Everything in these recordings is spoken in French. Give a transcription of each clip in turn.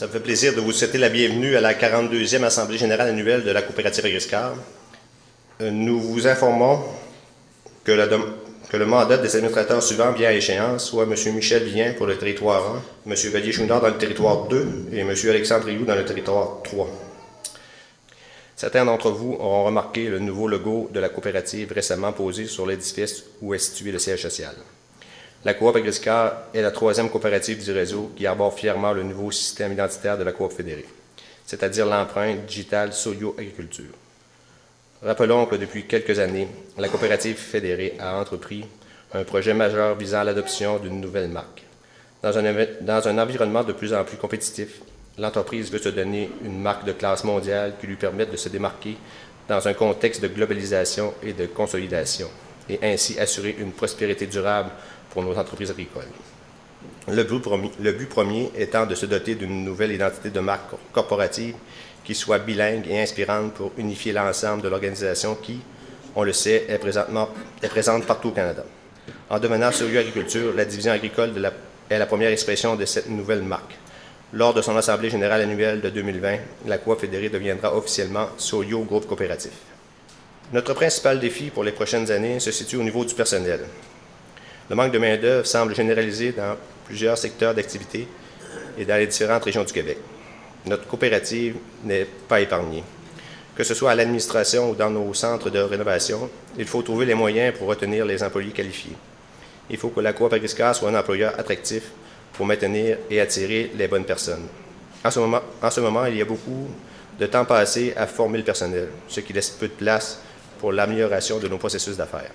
Ça me fait plaisir de vous souhaiter la bienvenue à la 42e Assemblée générale annuelle de la coopérative Agriscar. Nous vous informons que le mandat des administrateurs suivants vient à échéance, soit M. Michel Vien pour le territoire 1, M. Valier Chouinard dans le territoire 2 et M. Alexandre Rioux dans le territoire 3. Certains d'entre vous auront remarqué le nouveau logo de la coopérative récemment posé sur l'édifice où est situé le siège social. La Coop Agriscar est la troisième coopérative du réseau qui arbore fièrement le nouveau système identitaire de la Coop fédérée, c'est-à-dire l'empreinte digitale Soyo Agriculture. Rappelons que depuis quelques années, la coopérative fédérée a entrepris un projet majeur visant à l'adoption d'une nouvelle marque. Dans un environnement de plus en plus compétitif, l'entreprise veut se donner une marque de classe mondiale qui lui permette de se démarquer dans un contexte de globalisation et de consolidation, et ainsi assurer une prospérité durable pour nos entreprises agricoles. Le but premier étant de se doter d'une nouvelle identité de marque corporative qui soit bilingue et inspirante pour unifier l'ensemble de l'organisation qui, on le sait, est présente partout au Canada. En devenant Soyo Agriculture, la division agricole est la première expression de cette nouvelle marque. Lors de son Assemblée générale annuelle de 2020, la Coop fédérée deviendra officiellement Soyo Groupe Coopératif. Notre principal défi pour les prochaines années se situe au niveau du personnel. Le manque de main-d'œuvre semble généralisé dans plusieurs secteurs d'activité et dans les différentes régions du Québec. Notre coopérative n'est pas épargnée. Que ce soit à l'administration ou dans nos centres de rénovation, il faut trouver les moyens pour retenir les employés qualifiés. Il faut que la Coop Agriscar soit un employeur attractif pour maintenir et attirer les bonnes personnes. En ce moment, il y a beaucoup de temps passé à former le personnel, ce qui laisse peu de place pour l'amélioration de nos processus d'affaires.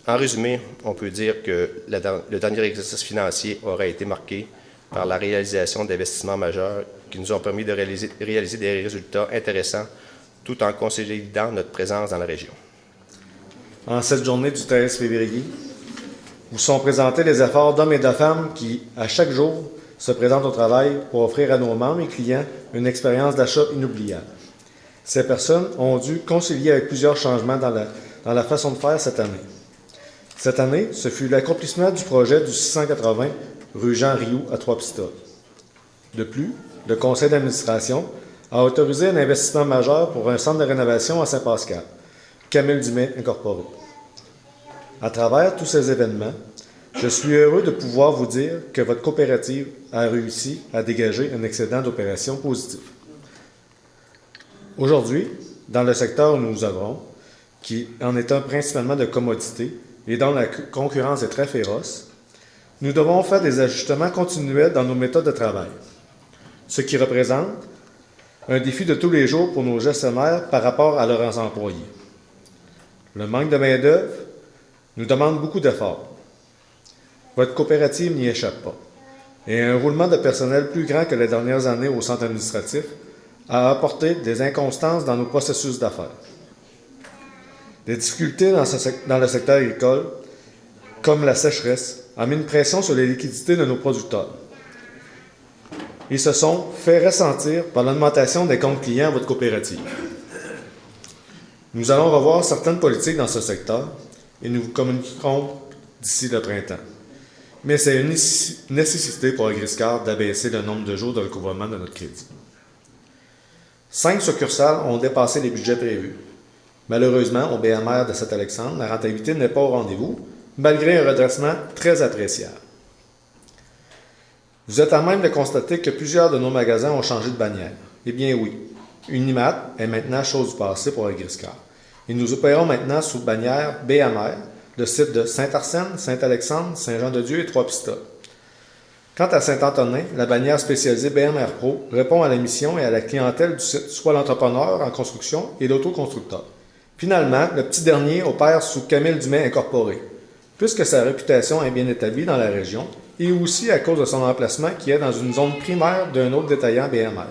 En résumé, on peut dire que le dernier exercice financier aura été marqué par la réalisation d'investissements majeurs qui nous ont permis de réaliser des résultats intéressants tout en consolidant notre présence dans la région. En cette journée du 13 février, vous sont présentés les efforts d'hommes et de femmes qui, à chaque jour, se présentent au travail pour offrir à nos membres et clients une expérience d'achat inoubliable. Ces personnes ont dû concilier avec plusieurs changements dans la façon de faire cette année. Cette année, ce fut l'accomplissement du projet du 680 rue Jean-Rioux à Trois-Pistoles. De plus, le conseil d'administration a autorisé un investissement majeur pour un centre de rénovation à Saint-Pascal, Camille Dumais Incorporé. À travers tous ces événements, je suis heureux de pouvoir vous dire que votre coopérative a réussi à dégager un excédent d'opérations positif. Aujourd'hui, dans le secteur où nous œuvrons, qui en est un principalement de commodité et dont la concurrence est très féroce, nous devons faire des ajustements continuels dans nos méthodes de travail, ce qui représente un défi de tous les jours pour nos gestionnaires par rapport à leurs employés. Le manque de main-d'œuvre nous demande beaucoup d'efforts. Votre coopérative n'y échappe pas, et un roulement de personnel plus grand que les dernières années au centre administratif a apporté des inconstances dans nos processus d'affaires. Des difficultés dans le secteur agricole, comme la sécheresse, ont mis une pression sur les liquidités de nos producteurs. Ils se sont fait ressentir par l'augmentation des comptes clients à votre coopérative. Nous allons revoir certaines politiques dans ce secteur et nous vous communiquerons d'ici le printemps. Mais c'est une nécessité pour Agriscar d'abaisser le nombre de jours de recouvrement de notre crédit. 5 succursales ont dépassé les budgets prévus. Malheureusement, au BMR de Saint-Alexandre, la rentabilité n'est pas au rendez-vous, malgré un redressement très appréciable. Vous êtes à même de constater que plusieurs de nos magasins ont changé de bannière. Eh bien oui, Unimat est maintenant chose du passé pour Agriscar. Et nous opérons maintenant sous bannière BMR, le site de Saint-Arsène, Saint-Alexandre, Saint-Jean-de-Dieu et Trois-Pistoles. Quant à Saint-Antonin, la bannière spécialisée BMR Pro répond à la mission et à la clientèle du site, soit l'entrepreneur en construction et l'autoconstructeur. Finalement, le petit dernier opère sous Camille Dumais Incorporé, puisque sa réputation est bien établie dans la région et aussi à cause de son emplacement qui est dans une zone primaire d'un autre détaillant BMR.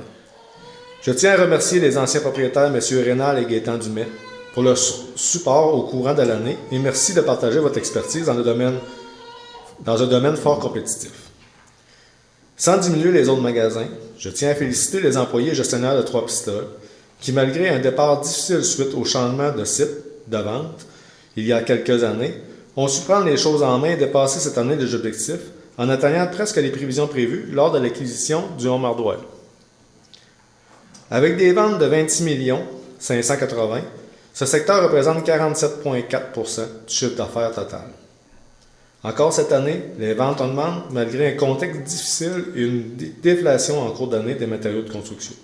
Je tiens à remercier les anciens propriétaires, M. Rénal et Gaétan Dumais, pour leur support au courant de l'année et merci de partager votre expertise dans un domaine fort compétitif. Sans diminuer les autres magasins, je tiens à féliciter les employés gestionnaires de Trois-Pistoles qui, malgré un départ difficile suite au changement de site de vente il y a quelques années, ont su prendre les choses en main et dépasser cette année les objectifs en atteignant presque les prévisions prévues lors de l'acquisition du Home Hardware. Avec des ventes de 26 580 000, ce secteur représente 47,4 du chiffre d'affaires total. Encore cette année, les ventes augmentent malgré un contexte difficile et une déflation en cours d'année des matériaux de construction.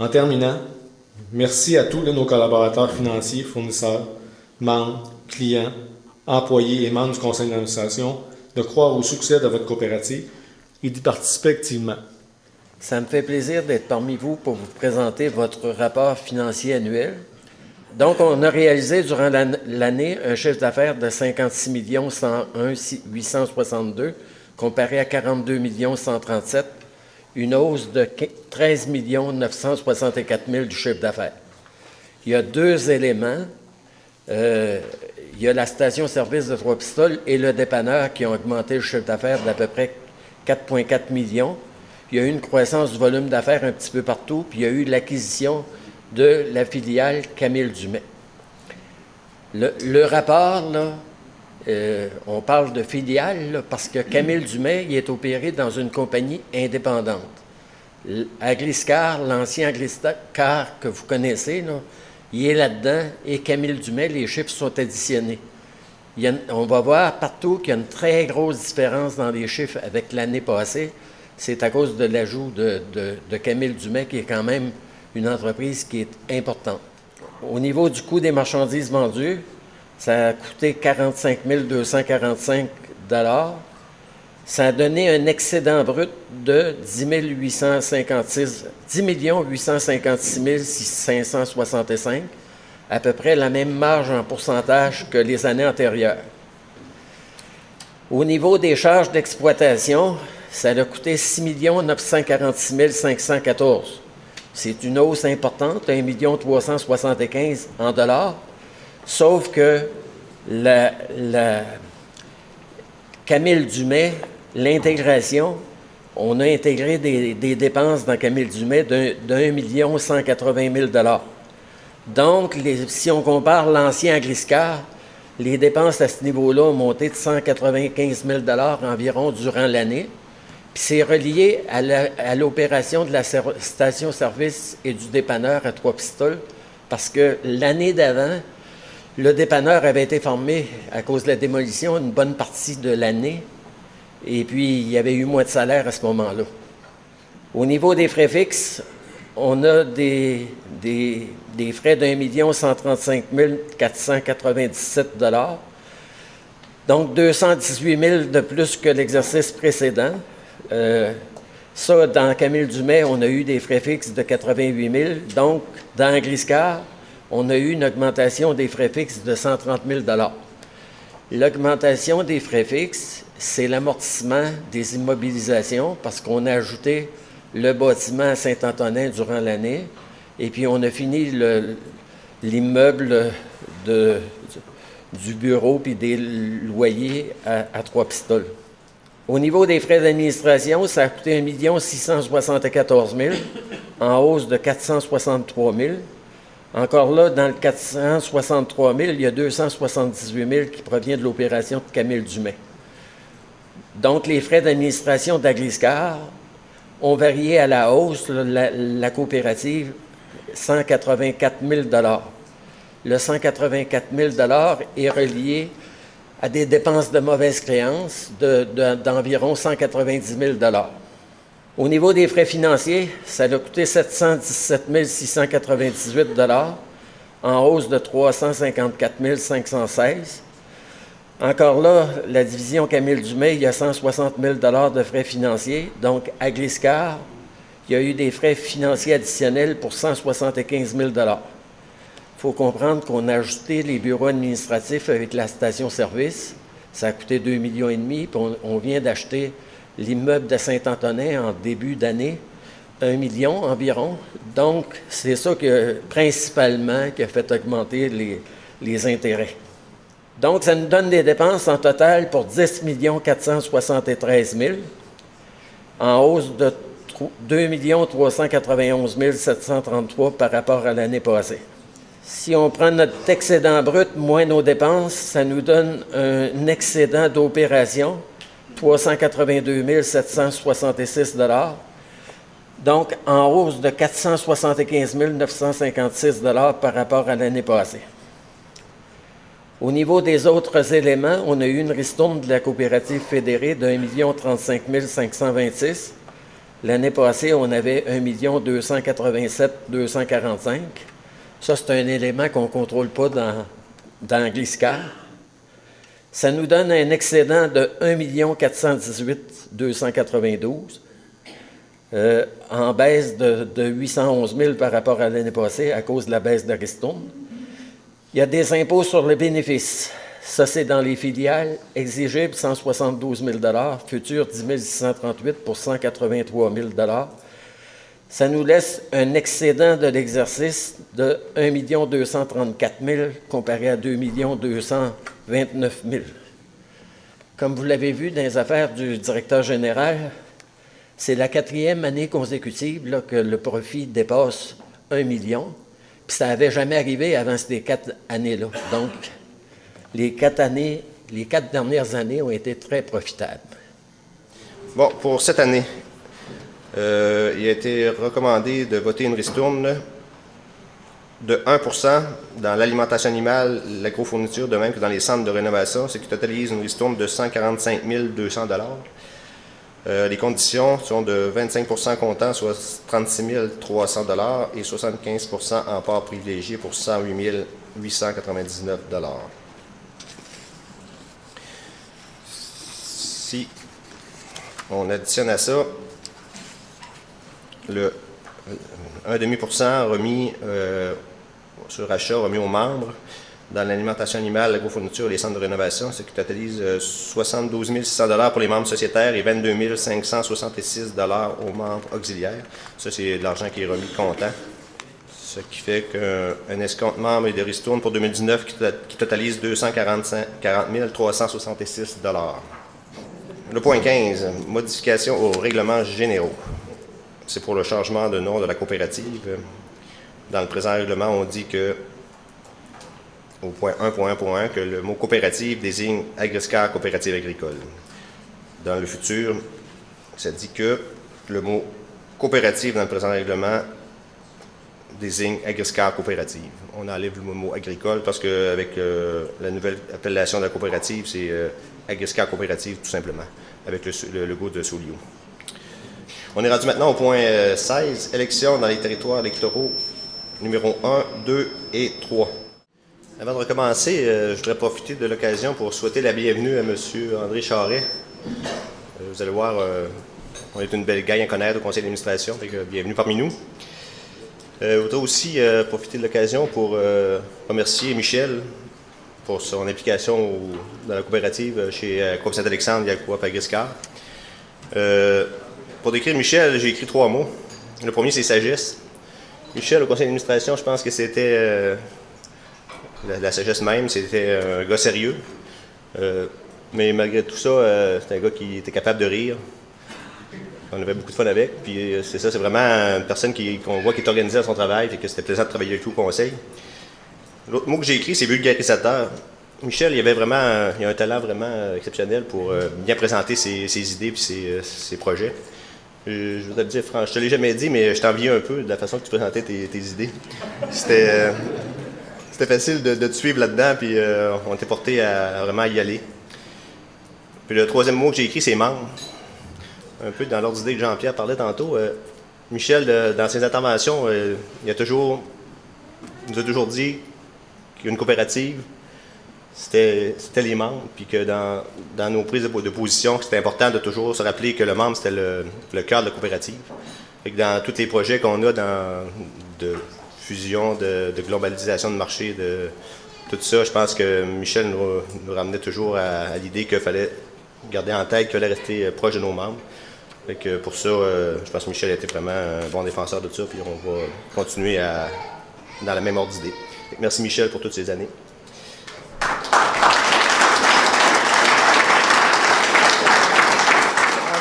En terminant, merci à tous nos collaborateurs financiers, fournisseurs, membres, clients, employés et membres du conseil d'administration de croire au succès de votre coopérative et d'y participer activement. Ça me fait plaisir d'être parmi vous pour vous présenter votre rapport financier annuel. Donc, on a réalisé durant l'année un chiffre d'affaires de 56 101 862 comparé à 42 137, une hausse de 13 964 000 du chiffre d'affaires. Il y a deux éléments. Il y a la station-service de Trois-Pistoles et le dépanneur qui ont augmenté le chiffre d'affaires d'à peu près 4,4 millions. Il y a eu une croissance du volume d'affaires un petit peu partout, puis il y a eu l'acquisition de la filiale Camille Dumais. Le rapport, là, on parle de filiale là, parce que Camille Dumais il est opéré dans une compagnie indépendante. Agriscar, l'ancien Agriscar que vous connaissez, là, il est là-dedans et Camille Dumais, les chiffres sont additionnés. On va voir partout qu'il y a une très grosse différence dans les chiffres avec l'année passée. C'est à cause de l'ajout de Camille Dumais qui est quand même une entreprise qui est importante. Au niveau du coût des marchandises vendues, ça a coûté 45 245 $. Ça a donné un excédent brut de 10 856 565, à peu près la même marge en pourcentage que les années antérieures. Au niveau des charges d'exploitation, ça a coûté 6 946 514. C'est une hausse importante, 1 375 en dollars, sauf que la Camille Dumais, l'intégration, on a intégré des dépenses dans Camille Dumais d'1 180 000 $. Donc, si on compare l'ancien Agriscar, les dépenses à ce niveau-là ont monté de 195 000 $ environ durant l'année. Puis c'est relié à l'opération de la station-service et du dépanneur à Trois-Pistoles, parce que l'année d'avant, le dépanneur avait été fermé à cause de la démolition une bonne partie de l'année, et puis il y avait eu moins de salaire à ce moment-là. Au niveau des frais fixes, on a des frais d'1 135 497 $, donc 218 000 de plus que l'exercice précédent. Ça, dans Camille Dumais, on a eu des frais fixes de 88 000. Donc, dans Agriscar, on a eu une augmentation des frais fixes de 130 000 $. L'augmentation des frais fixes, c'est l'amortissement des immobilisations parce qu'on a ajouté le bâtiment à Saint-Antonin durant l'année et puis on a fini l'immeuble du bureau puis des loyers à Trois-Pistoles. Au niveau des frais d'administration, ça a coûté 1 674 000, en hausse de 463 000. Encore là, dans le 463 000, il y a 278 000 qui provient de l'opération de Camille Dumais. Donc, les frais d'administration d'Agriscar ont varié à la hausse, la coopérative, 184 000 $. Le 184 000 $ est relié à des dépenses de mauvaise créance d'environ 190 000 $. Au niveau des frais financiers, ça a coûté 717 698 $, en hausse de 354 516. Encore là, la division Camille Dumais, il y a 160 000 $ de frais financiers. Donc, à Agriscar, il y a eu des frais financiers additionnels pour 175 000 $. Il faut comprendre qu'on a ajouté les bureaux administratifs avec la station-service. Ça a coûté 2,5 millions, puis on vient d'acheter l'immeuble de Saint-Antonin en début d'année, 1 million environ. Donc, c'est ça principalement qui a fait augmenter les intérêts. Donc, ça nous donne des dépenses en total pour 10 473 000, en hausse de 2 391 733 par rapport à l'année passée. Si on prend notre excédent brut moins nos dépenses, ça nous donne un excédent d'opération 382 766 $. Donc, en hausse de 475 956 $ par rapport à l'année passée. Au niveau des autres éléments, on a eu une ristourne de la coopérative fédérée de 1 035 526. L'année passée, on avait 1 287 245. Ça, c'est un élément qu'on ne contrôle pas dans Gliscar. Ça nous donne un excédent de 1 418 292, en baisse de 811 000 par rapport à l'année passée à cause de la baisse de la ristourne. Il y a des impôts sur les bénéfices. Ça, c'est dans les filiales. Exigibles, 172 000 $. Futur, 10 638 pour 183 000 $. Ça nous laisse un excédent de l'exercice de 1 234 000 comparé à 2 229 000. Comme vous l'avez vu dans les affaires du directeur général, c'est la 4e année consécutive là, que le profit dépasse 1 million. Puis ça n'avait jamais arrivé avant ces 4 années-là. Donc, les 4 dernières années ont été très profitables. Bon, pour cette année, il a été recommandé de voter une ristourne de 1 % dans l'alimentation animale, l'agrofourniture, de même que dans les centres de rénovation, ce qui totalise une ristourne de 145 200 $. Les conditions sont de 25 % comptant, soit 36 300 $ et 75 % en part privilégié pour 108 899 $. Si on additionne à ça le 1,5% remis sur achat remis aux membres dans l'alimentation animale, l'agrofourniture et les centres de rénovation, ce qui totalise 72 600 $ pour les membres sociétaires et 22 566 $ aux membres auxiliaires. Ça, c'est de l'argent qui est remis comptant. Ce qui fait qu'un escompte membre et de ristourne pour 2019 qui totalise 240 366 $. Le point 15, modification aux règlements généraux. C'est pour le changement de nom de la coopérative. Dans le présent règlement, on dit que au point 1.1.1 que le mot coopérative désigne Agriscar coopérative agricole. Dans le futur, ça dit que le mot coopérative dans le présent règlement désigne Agriscar coopérative. On enlève le mot agricole parce qu'avec la nouvelle appellation de la coopérative, c'est Agriscar coopérative tout simplement, avec le logo de Solio. On est rendu maintenant au point 16, élections dans les territoires électoraux numéro 1, 2 et 3. Avant de recommencer, je voudrais profiter de l'occasion pour souhaiter la bienvenue à M. André Charret. Vous allez voir, on est une belle gang à connaître au conseil d'administration, donc bienvenue parmi nous. Je voudrais aussi profiter de l'occasion pour remercier Michel pour son implication dans la coopérative chez Coop Saint-Alexandre et à Coop Agriscar. Pour décrire Michel, j'ai écrit 3 mots. Le premier, c'est sagesse. Michel, au conseil d'administration, je pense que c'était la sagesse même, c'était un gars sérieux. Mais malgré tout ça, c'était un gars qui était capable de rire. On avait beaucoup de fun avec. Puis c'est ça, c'est vraiment une personne qu'on voit qui est organisée à son travail et que c'était plaisant de travailler avec lui au conseil. L'autre mot que j'ai écrit, c'est vulgarisateur. Michel, il a un talent vraiment exceptionnel pour bien présenter ses idées et ses projets. Je voudrais te dire, franchement, je te l'ai jamais dit, mais je t'enviais un peu de la façon que tu présentais tes idées. C'était facile de te suivre là-dedans, puis on était porté à vraiment y aller. Puis le troisième mot que j'ai écrit, c'est membre. Un peu dans l'ordre d'idée que Jean-Pierre parlait tantôt. Michel, dans ses interventions, il nous a toujours dit qu'une coopérative, c'était les membres, puis que dans nos prises de position, c'était important de toujours se rappeler que le membre, c'était le cœur de la coopérative. Et que dans tous les projets qu'on a de fusion, de globalisation de marché, de tout ça, je pense que Michel nous ramenait toujours à l'idée qu'il fallait garder en tête qu'il fallait rester proche de nos membres. Et que pour ça, je pense que Michel était vraiment un bon défenseur de ça, puis on va continuer dans la même ordre d'idée. Merci Michel pour toutes ces années.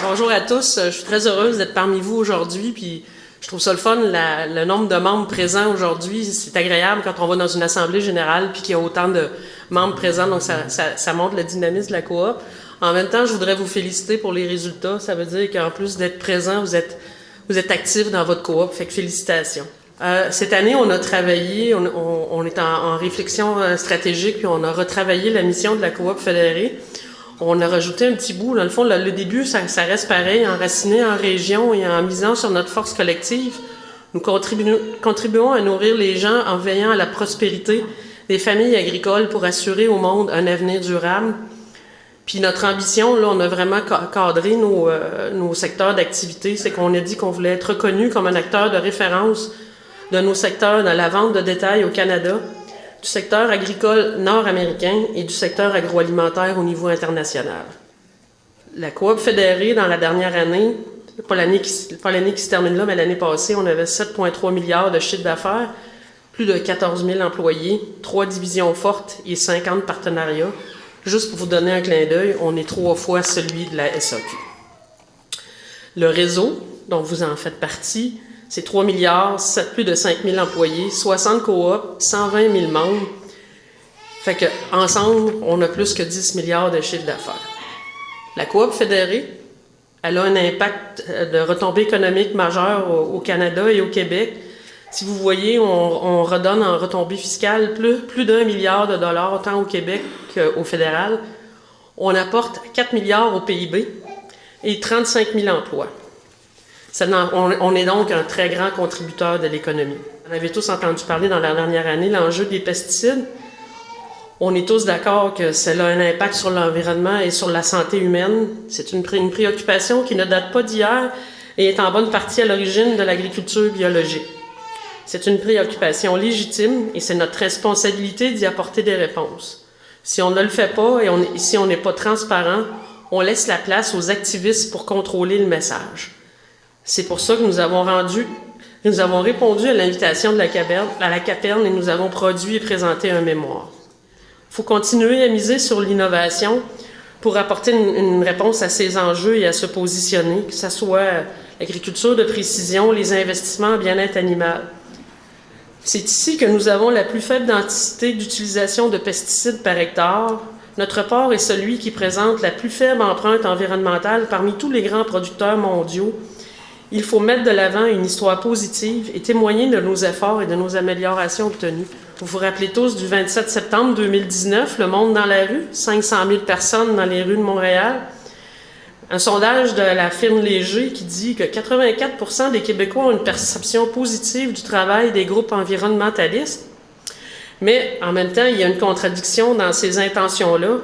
Bonjour à tous, je suis très heureuse d'être parmi vous aujourd'hui, puis je trouve ça le fun, le nombre de membres présents aujourd'hui, c'est agréable quand on va dans une assemblée générale puis qu'il y a autant de membres présents, donc ça montre le dynamisme de la coop. En même temps, je voudrais vous féliciter pour les résultats. Ça veut dire qu'en plus d'être présent, vous êtes actif dans votre coop. Fait que félicitations. Cette année, on a travaillé, on est en réflexion stratégique, puis on a retravaillé la mission de la coop fédérée. On a rajouté un petit bout. Dans le fond, le début, ça reste pareil, enraciné en région et en misant sur notre force collective. Nous contribuons à nourrir les gens en veillant à la prospérité des familles agricoles pour assurer au monde un avenir durable. Puis notre ambition, là, on a vraiment cadré nos secteurs d'activité. C'est qu'on a dit qu'on voulait être reconnu comme un acteur de référence de nos secteurs dans la vente de détail au Canada, du secteur agricole nord-américain et du secteur agroalimentaire au niveau international. La coop fédérée, dans la dernière année, pas l'année qui se termine là, mais l'année passée, on avait 7,3 milliards de chiffre d'affaires, plus de 14 000 employés, 3 divisions fortes et 50 partenariats. Juste pour vous donner un clin d'œil, on est 3 fois celui de la SAQ. Le réseau, dont vous en faites partie, c'est 3 milliards, plus de 5 000 employés, 60 coops, 120 000 membres. Fait que ensemble, on a plus que 10 milliards de chiffre d'affaires. La coop fédérée, elle a un impact de retombée économique majeure au Canada et au Québec. Si vous voyez, on redonne en retombée fiscale plus d'1 milliard de dollars, tant au Québec qu'au fédéral. On apporte 4 milliards au PIB et 35 000 emplois. On est donc un très grand contributeur de l'économie. On avait tous entendu parler dans la dernière année l'enjeu des pesticides. On est tous d'accord que cela a un impact sur l'environnement et sur la santé humaine. C'est une préoccupation qui ne date pas d'hier et est en bonne partie à l'origine de l'agriculture biologique. C'est une préoccupation légitime et c'est notre responsabilité d'y apporter des réponses. Si on ne le fait pas et si on n'est pas transparent, on laisse la place aux activistes pour contrôler le message. C'est pour ça que nous avons répondu à l'invitation de la Caperne et nous avons produit et présenté un mémoire. Il faut continuer à miser sur l'innovation pour apporter une réponse à ces enjeux et à se positionner, que ce soit l'agriculture de précision, les investissements en bien-être animal. C'est ici que nous avons la plus faible densité d'utilisation de pesticides par hectare. Notre port est celui qui présente la plus faible empreinte environnementale parmi tous les grands producteurs mondiaux. Il faut mettre de l'avant une histoire positive et témoigner de nos efforts et de nos améliorations obtenues. Vous vous rappelez tous du 27 septembre 2019, le monde dans la rue, 500 000 personnes dans les rues de Montréal. Un sondage de la firme Léger qui dit que 84% des Québécois ont une perception positive du travail des groupes environnementalistes. Mais en même temps, il y a une contradiction dans ces intentions-là.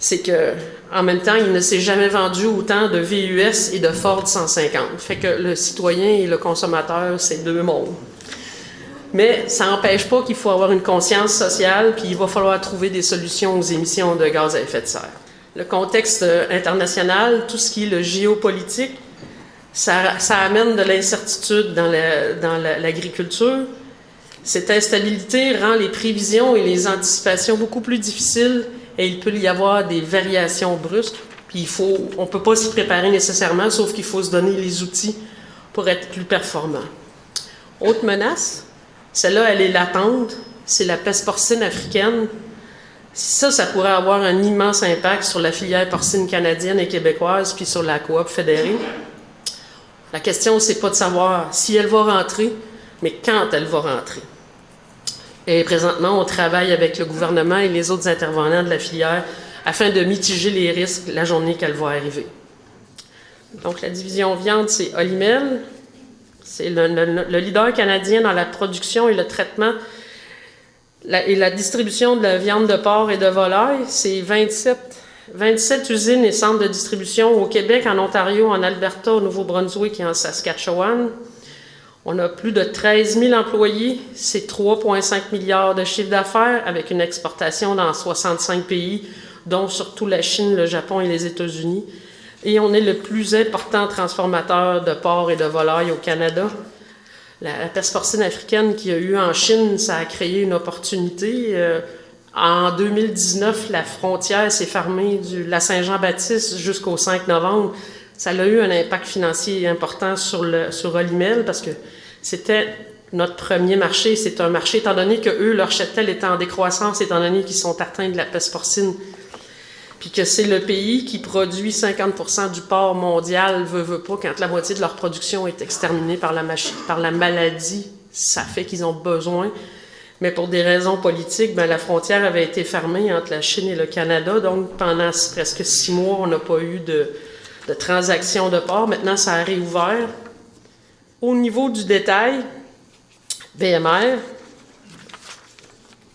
C'est que, en même temps, il ne s'est jamais vendu autant de VUS et de Ford 150. Fait que le citoyen et le consommateur, c'est deux mondes. Mais ça n'empêche pas qu'il faut avoir une conscience sociale, puis il va falloir trouver des solutions aux émissions de gaz à effet de serre. Le contexte international, tout ce qui est le géopolitique, ça amène de l'incertitude dans l'agriculture. Cette instabilité rend les prévisions et les anticipations beaucoup plus difficiles et il peut y avoir des variations brusques. Puis on ne peut pas s'y préparer nécessairement, sauf qu'il faut se donner les outils pour être plus performant. Autre menace, celle-là, elle est latente, c'est la peste porcine africaine. Ça pourrait avoir un immense impact sur la filière porcine canadienne et québécoise, puis sur la coop fédérée. La question, c'est pas de savoir si elle va rentrer, mais quand elle va rentrer. Et présentement, on travaille avec le gouvernement et les autres intervenants de la filière afin de mitiger les risques la journée qu'elle va arriver. Donc, la division viande, c'est Olimel. C'est le leader canadien dans la production et le traitement et la distribution de la viande de porc et de volaille. C'est 27 usines et centres de distribution au Québec, en Ontario, en Alberta, au Nouveau-Brunswick et en Saskatchewan. On a plus de 13 000 employés, c'est 3,5 milliards de chiffre d'affaires avec une exportation dans 65 pays, dont surtout la Chine, le Japon et les États-Unis. Et on est le plus important transformateur de porc et de volaille au Canada. La peste porcine africaine qu'il y a eu en Chine, ça a créé une opportunité. En 2019, la frontière s'est fermée du la Saint-Jean-Baptiste jusqu'au 5 novembre. Ça a eu un impact financier important sur Olimel parce que c'était notre premier marché. C'est un marché, étant donné que eux, leur cheptel est en décroissance, étant donné qu'ils sont atteints de la peste porcine. puis que c'est le pays qui produit 50% du porc mondial, veut pas, quand la moitié de leur production est exterminée par la maladie, ça fait qu'ils ont besoin. Mais pour des raisons politiques, la frontière avait été fermée entre la Chine et le Canada, donc pendant presque 6 mois, on n'a pas eu de transactions de porc. Maintenant, ça a réouvert. Au niveau du détail, BMR,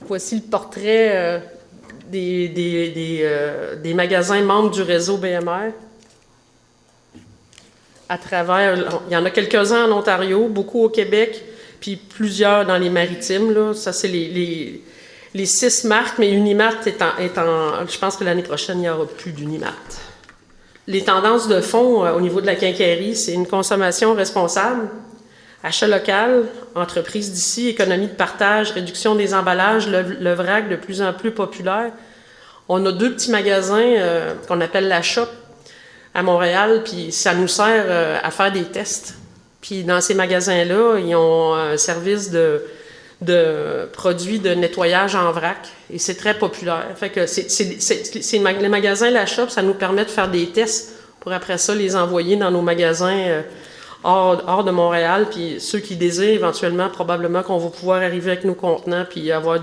voici le portrait des magasins membres du réseau BMR. À travers, il y en a quelques-uns en Ontario, beaucoup au Québec, puis plusieurs dans les maritimes. Là. Ça, c'est les 6 marques, mais Unimart je pense que l'année prochaine, il n'y aura plus d'Unimart. Les tendances de fond au niveau de la quincaillerie, c'est une consommation responsable, achat local, entreprise d'ici, économie de partage, réduction des emballages, le vrac de plus en plus populaire. On a 2 petits magasins qu'on appelle la Shop à Montréal, puis ça nous sert à faire des tests. Puis dans ces magasins-là, ils ont un service de produits de nettoyage en vrac, et c'est très populaire. Fait que les magasins La Shop, ça nous permet de faire des tests pour après ça les envoyer dans nos magasins hors de Montréal, puis ceux qui désirent éventuellement, probablement qu'on va pouvoir arriver avec nos contenants puis avoir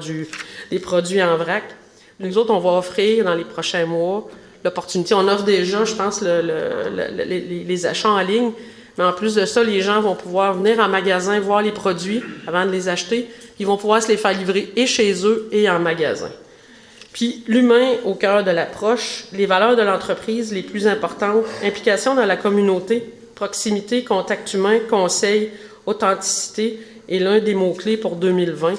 des produits en vrac. Nous autres, on va offrir dans les prochains mois l'opportunité. On offre déjà, je pense, les achats en ligne, mais en plus de ça, les gens vont pouvoir venir en magasin voir les produits avant de les acheter. Ils vont pouvoir se les faire livrer et chez eux et en magasin. Puis l'humain au cœur de l'approche, les valeurs de l'entreprise les plus importantes, implication dans la communauté, proximité, contact humain, conseil, authenticité est l'un des mots-clés pour 2020.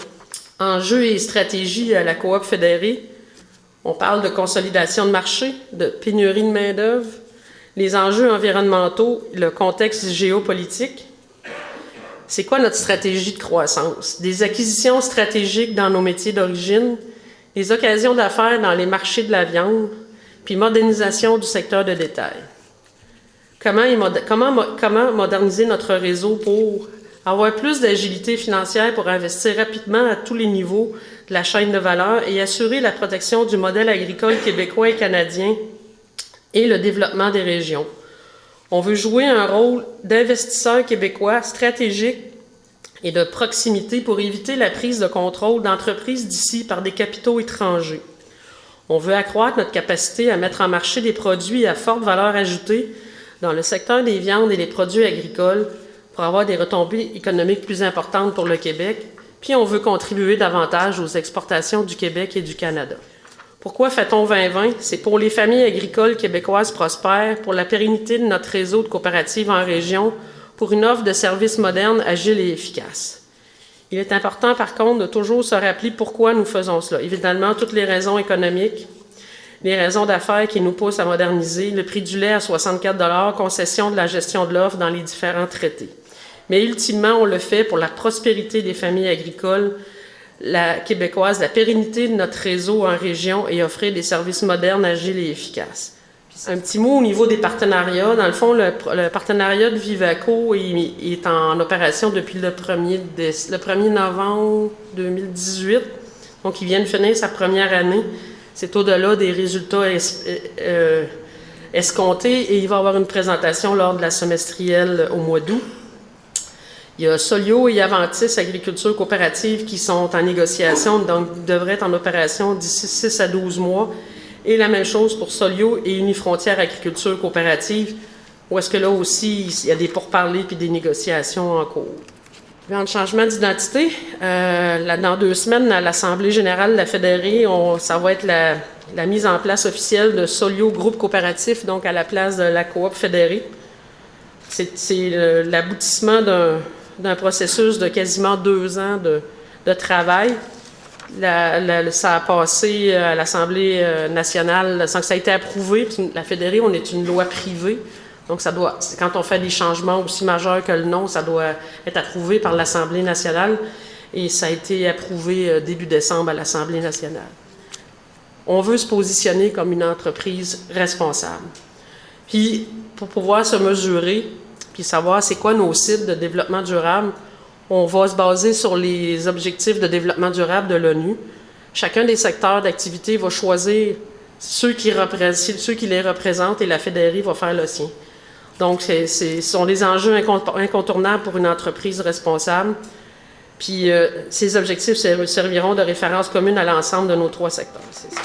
Enjeux et stratégies à la coop fédérée. On parle de consolidation de marché, de pénurie de main-d'œuvre, les enjeux environnementaux, le contexte géopolitique. C'est quoi notre stratégie de croissance? Des acquisitions stratégiques dans nos métiers d'origine, des occasions d'affaires dans les marchés de la viande, puis modernisation du secteur de détail. Comment moderniser notre réseau pour avoir plus d'agilité financière pour investir rapidement à tous les niveaux de la chaîne de valeur et assurer la protection du modèle agricole québécois et canadien et le développement des régions. On veut jouer un rôle d'investisseur québécois stratégique et de proximité pour éviter la prise de contrôle d'entreprises d'ici par des capitaux étrangers. On veut accroître notre capacité à mettre en marché des produits à forte valeur ajoutée dans le secteur des viandes et des produits agricoles pour avoir des retombées économiques plus importantes pour le Québec, puis on veut contribuer davantage aux exportations du Québec et du Canada. Pourquoi fait-on 2020? C'est pour les familles agricoles québécoises prospères, pour la pérennité de notre réseau de coopératives en région, pour une offre de services modernes, agiles et efficaces. Il est important, par contre, de toujours se rappeler pourquoi nous faisons cela. Évidemment, toutes les raisons économiques, les raisons d'affaires qui nous poussent à moderniser, le prix du lait à 64 $, concession de la gestion de l'offre dans les différents traités. Mais ultimement, on le fait pour la prospérité des familles agricoles québécoises, la pérennité de notre réseau en région et offrir des services modernes, agiles et efficaces. Un petit mot au niveau des partenariats. Dans le fond, le partenariat de Vivaco est en opération depuis le 1er novembre 2018. Donc, il vient de finir sa première année. C'est au-delà des résultats escomptés et il va y avoir une présentation lors de la semestrielle au mois d'août. Il y a Solio et Aventis Agriculture Coopérative qui sont en négociation, donc devraient être en opération d'ici 6 à 12 mois. Et la même chose pour Solio et Unifrontière Agriculture Coopérative, où est-ce que là aussi, il y a des pourparlers puis des négociations en cours. En changement d'identité, dans 2 semaines, à l'Assemblée générale de la Fédérée, ça va être la mise en place officielle de Solio Groupe Coopératif, donc à la place de la coop fédérée. C'est l'aboutissement d'un processus de quasiment 2 ans de travail. Ça a passé à l'Assemblée nationale sans que ça ait été approuvé. La Fédérée, on est une loi privée. Donc, quand on fait des changements aussi majeurs que le nom, ça doit être approuvé par l'Assemblée nationale. Et ça a été approuvé début décembre à l'Assemblée nationale. On veut se positionner comme une entreprise responsable. Puis, pour pouvoir se mesurer, puis savoir c'est quoi nos cibles de développement durable, on va se baser sur les objectifs de développement durable de l'ONU. Chacun des secteurs d'activité va choisir ceux qui les représentent et la Fédérie va faire le sien. Donc, ce sont des enjeux incontournables pour une entreprise responsable. Puis, ces objectifs serviront de référence commune à l'ensemble de nos 3 secteurs. C'est ça.